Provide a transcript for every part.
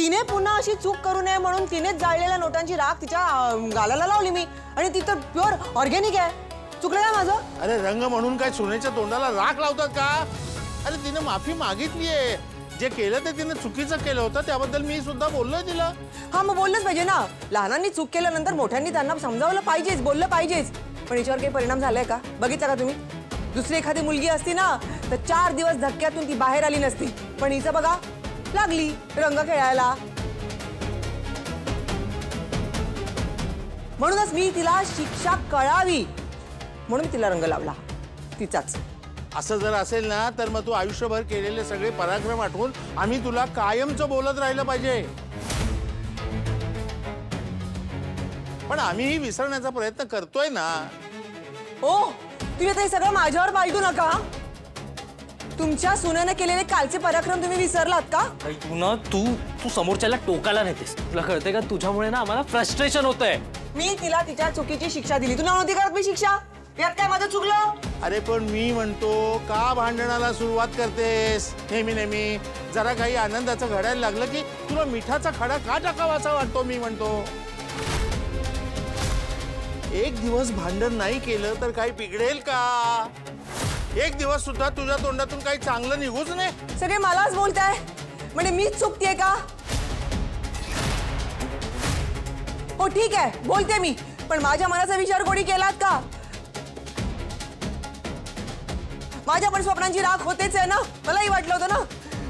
तिने पुन्हा अशी चूक करू नये म्हणून तिनेच जाळलेल्या नोटांची राख तिच्या गालाला लावली मी, आणि ती तर प्युअर ऑर्गॅनिक आहे. चुकलं ना माझं? अरे रंग म्हणून काय सोन्याच्या तोंडाला राख लावतात का? अरे तिने माफी मागितलीये. जे केलं ते तिने चुकीचं केलं होतं, त्याबद्दल मी सुद्धा बोललोय तिला. हा, मग बोललंच पाहिजे ना. लहानांनी चूक केल्यानंतर मोठ्यांनी त्यांना समजावलं पाहिजेच, बोललं पाहिजेच. पण याच्यावर काही परिणाम झालाय का बघितला का तुम्ही? दुसरी एखादी मुलगी असती ना तर 4 दिवस धक्क्यातून ती बाहेर आली नसती. पण हिचं बघा, लागली रंग खेळायला. म्हणूनच मी तिला शिक्षा कळावी म्हणून तिला रंग लावला तिचाच. असं जर असेल ना तर मग तू आयुष्यभर केलेले सगळे पराक्रम आठवून आम्ही तुला कायमचं बोलत राहिलं पाहिजे. पण आम्हीही विसरण्याचा प्रयत्न करतोय ना. ओ, तुम्ही आता हे सगळं माझ्यावर पालटू नका. तुमच्या सुनेने केलेले कालचे पराक्रम तुम्ही विसरलात का? तू ना तू समोरच्याला टोकाला नेतेस. तुला कळतंय का? तुझ्यामुळे ना आम्हाला फ्रस्ट्रेशन होतंय. मी तिला तिच्या चुकीची शिक्षा दिली. तुला नव्हती करत मी शिक्षा? यात काय माझं चुकलं? अरे पण मी म्हणतो, का भांडणाला सुरुवात करतेस नेहमी नेहमी? जरा काही आनंदाचं घडायला लागलं की तुला मिठाचा खडा का टाकावासा वाटतो? मी म्हणतो एक दिवस भांडण नाही केलं तर काही बिघडेल का? एक दिवस सुद्धा तुझ्या तोंडातून काही चांगलं निघूच नाही. सगळे मलाच बोलताय म्हणजे मीच चुकतेय का? हो ठीक आहे, बोलते मी, पण माझ्या मनाचा विचार कोणी केलात का? माझ्या पण स्वप्नांची राख होतेच आहे ना. मलाही वाटलं होतं ना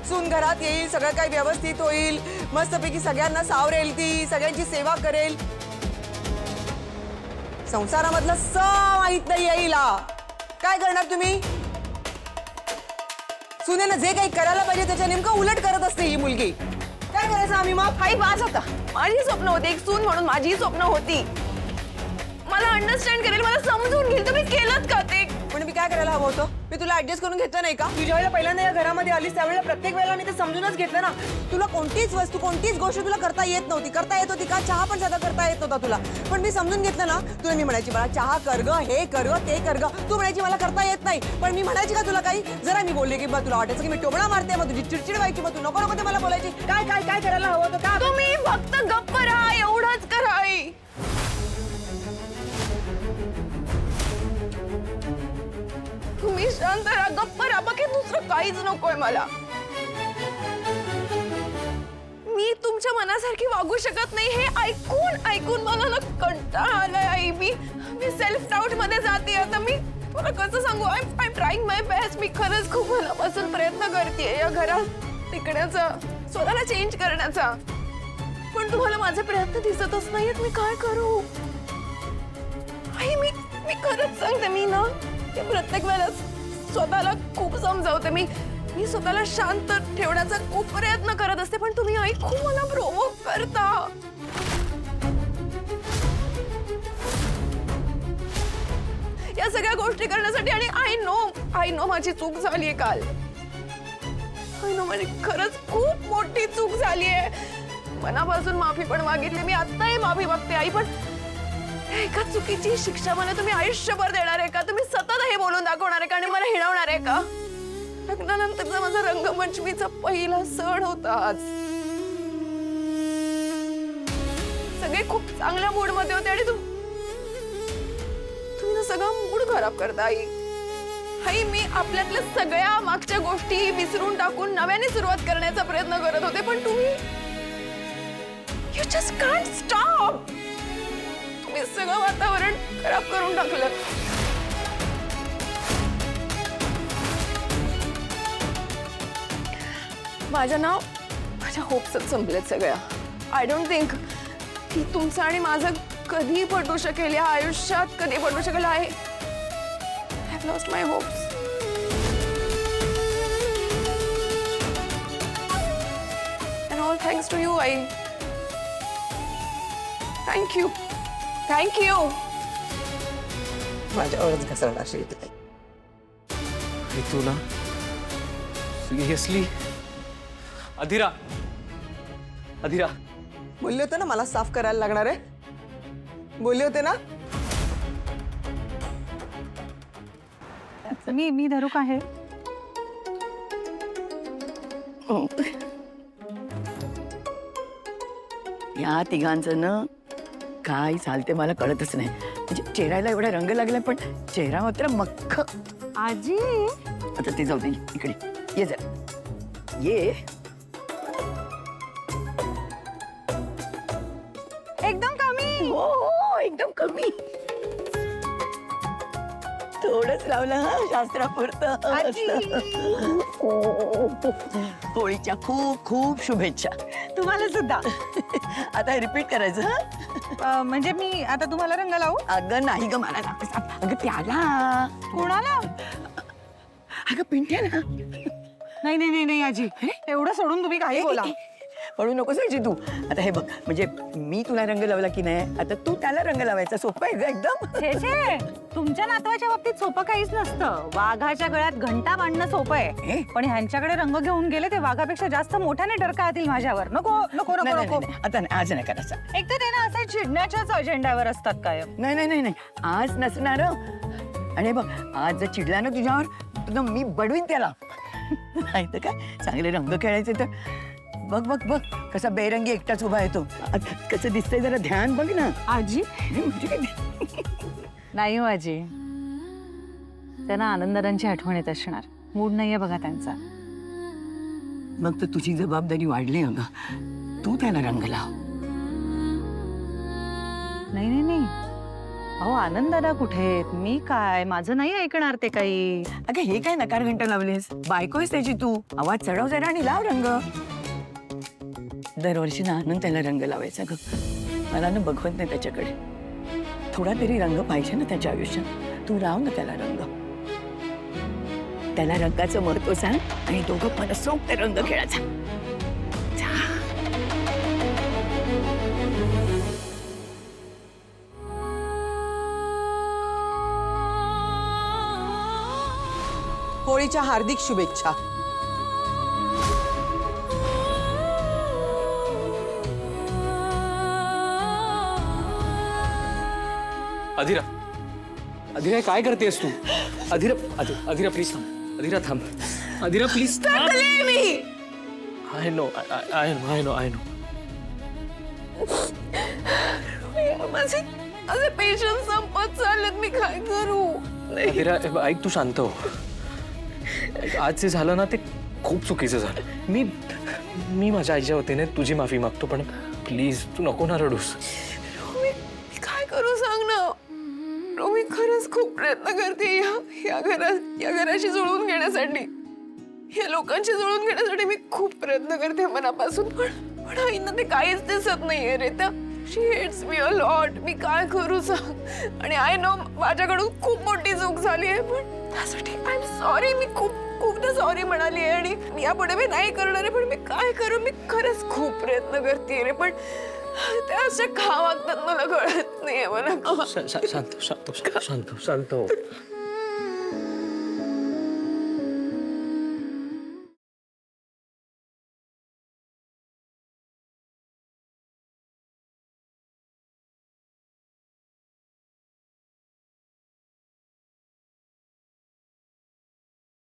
सून घरात येईल, सगळं काही व्यवस्थित होईल, मस्तपैकी सगळ्यांना सावरेल, ती सगळ्यांची सेवा करेल. संसारामधलं माहित नाही येईला. काय करणार तुम्ही? सुनेनं जे काही करायला पाहिजे त्याच्या नेमकं उलट करत असते ही मुलगी. काय करायचं आम्ही मग? काही बाज होता. माझी स्वप्न होती, एक सून म्हणून माझी स्वप्न होती. मला अंडरस्टँड करेल, मला समजून घेईल. तुम्ही केलंत का ते? पण मी काय करायला हवं होतं? मी तुला ऍडजस्ट करून घेतलं नाही का? तुझ्या वेळेला पहिल्यांदा या घरामध्ये आलीस त्यावेळेला प्रत्येक वेळेला मी ते समजूनच घेतलं ना. तुला कोणतीच वस्तू, कोणतीच गोष्ट तुला करता येत नव्हती. करता येत होती का? चहा पण साधा करता येत नव्हता तुला. पण मी समजून घेतलं ना. तुला मी म्हणायची मला चहा कर ग, हे कर ग, ते कर ग. तू म्हणायची मला करता येत नाही. पण मी म्हणायची का तुला काही? जरा मी बोलले की तुला वाटायचं की मी टोमणा मारते, मग तुझी चिडचिड व्हायची, मग तू नको नको ते मला बोलायची. काय काय काय करायला हवं होतं का? तुम्ही फक्त गप्प राहा, एवढंच करा. आई, तुम्ही शांत राहा, गप्प राहा. बाकी दुसरं काहीच नकोय मला. मी तुमच्या मनासारखी वागू शकत नाही हे ऐकून ऐकून मला ना कंटाळा आलाय. आई, मी सेल्फ डाऊट मध्ये जाते आता. मी तुला कसं सांगू? I am trying my best. मी खरंच खूप मनापासून प्रयत्न करतेय या घरात टिकण्याचा, स्वतःला चेंज करण्याचा. पण तुम्हाला माझे प्रयत्न दिसतच नाहीयेत. मी काय करू? आई, मी खरंच सांगते, मी ना ते प्रत्येक वेळेला स्वतःला खूप समजावते. मी स्वतःला शांत ठेवण्याचा खूप प्रयत्न करत असते, पण तुम्ही आई खूप मला प्रोवोक करता. या सगळ्या गोष्टी करण्यासाठी, आणि आय नो माझी चूक झालीये काल. आय नो माझी खरंच खूप मोठी चूक झालीये. मनापासून माफी पण मागितली मी. आत्ताही माफी मागते आई. पण एका चुकीची शिक्षा मला तुम्ही आयुष्यभर देणार आहे का? तुम्ही सतत हे बोलून दाखवणार आहे का आणि मला हिणवणार आहे का? लग्नानंतरचा माझा रंगपंचमीचा पहिला सण होता आज. सगळे खूप चांगल्या मूड मध्ये होते आणि तुम्ही ना सगळा मूड खराब करता आई. आई, मी आपल्यातल्या सगळ्या मागच्या गोष्टी विसरून टाकून नव्याने सुरुवात करण्याचा प्रयत्न करत होते, पण तुम्ही यू जस्ट कांट स्टॉप. तुम्ही सगळं वातावरण खराब करून टाकलं. माझ्या होप्सच संपलेत सगळ्या. आय डोंट थिंक की तुमचं आणि माझं कधी पटू शकेल, या आयुष्यात कधी पटू शकेल. I have lost my hopes. And all thanks to you आई. थँक्यू. माझ्यावरच घसरणार शिकते. आणि तू ना सिरियसली? अधीरा, बोलले होते ना मला साफ करायला लागणार आहे. बोलले होते ना. मी धरू का हे? या तिघांचं ना काय चालते मला कळतच नाही. म्हणजे चेहऱ्याला एवढा रंग लागला पण चेहरा मात्र मख्ख. आजी आता ते जाऊ दे, इकडे ये जरा ये. एकदम कमी. हो एकदम कमी. थोडंच लावलं हा शास्त्रापुरतं. होळीच्या खूप खूप शुभेच्छा. तुम्हाला सुद्धा. आता रिपीट करायचं हा. म्हणजे मी आता तुम्हाला रंग लावू? अगं नाही ग मला अगं त्याला. कोणाला? अगं पिंट्या ना. नाही नाही नाही नाही आजी, एवढं सोडून तुम्ही काही बोला. पळू नकोस आजी तू. आता हे बघ, म्हणजे मी तुला रंग लावला की नाही, आता तू त्याला रंग लावायचा. सोपं आहे ग एकदम. छे छे, तुमच्या नातवाच्या बाबतीत सोपं काहीच नसतं. वाघाच्या गळ्यात घंटा बांधणं सोपं आहे, पण ह्यांच्याकडे रंग घेऊन गेले ते वाघापेक्षा जास्त मोठ्याने डरकाळतील माझ्यावर. नको नको नको नाही, नको. नाही, नाही. आता नाही, आज नाही करायचा. एक तर ते ना असं चिडण्याच्याच अजेंड्यावर असतात कायम. नाही नाही नाही नाही, आज नसणार. आणि बघ, आज जर चिडला ना तुझ्यावर तर मी बडवीन त्याला. नाही तर काय, चांगले रंग खेळायचे तर बघ बघ बघ कसा बेरंगी एकटाच उभा येतो. कसं दिसतंय जरा ध्यान बघ ना. आजी म्हणजे काय? नाही हो आजी, त्यांना आनंदरांची आठवण येत असणार. मूड नाहीये बघा त्यांचा. मग तर तुझी जबाबदारी वाढली अगं. तू त्याला रंग लाव. नाही नाही नाही, अहो आनंददादा कुठे आहेत? मी काय, माझं नाही ऐकणार ते काही. अगं हे काय नकार घंटा लावलीस? बायको आहेस त्याची तू. आवाज चढव जरा आणि लाव रंग. दरवर्षी ना आनंद त्याला रंग लावायचा ग. मला ना बघवत नाही त्याच्याकडे. थोडा तरी रंग पाहिजे ना त्याच्या आयुष्यात. तू लाव ना त्याला रंग. त्याला रंगाचं महत्व सांग आणि दोघं मनसोक्त रंग खेळायचा. होळीच्या हार्दिक शुभेच्छा. अधिरा, अधिरा काय करतेस तू? अधिरा, अधिरा प्लीज थांब. अधिरा थांब. Adhira please. I know I know I know I know. माझे पेशन्स संपत चाललेत. मी काय करू? अधिरा ऐक, तू शांत हो. आज जे झालं ना ते खूप चुकीचं झालं. मी माझ्या आईच्या वतीने तुझी माफी मागतो, पण प्लीज तू नको ना रडूस. मी काय करू सांग ना. मी खरंच खूप प्रयत्न करते या घराशी जुळवून घेण्यासाठी, या लोकांशी जुळवून घेण्यासाठी मी खूप प्रयत्न करते मनापासून. पण आईना ते काहीच दिसत नाहीये रे. शी हेट्स मी अ लॉट. मी काय करू सांग? आणि आय नो माझ्याकडून खूप मोठी चूक झाली आहे, पण त्यासाठी आय एम सॉरी. मी खूपदा सॉरी म्हणाली आहे आणि यापुढे मी नाही करणार आहे. पण मी काय करू? मी खरंच खूप प्रयत्न करते रे, पण त्या अशा का वागतात मला कळत नाहीये. मला शांत शांत शांत शांत शांत हो.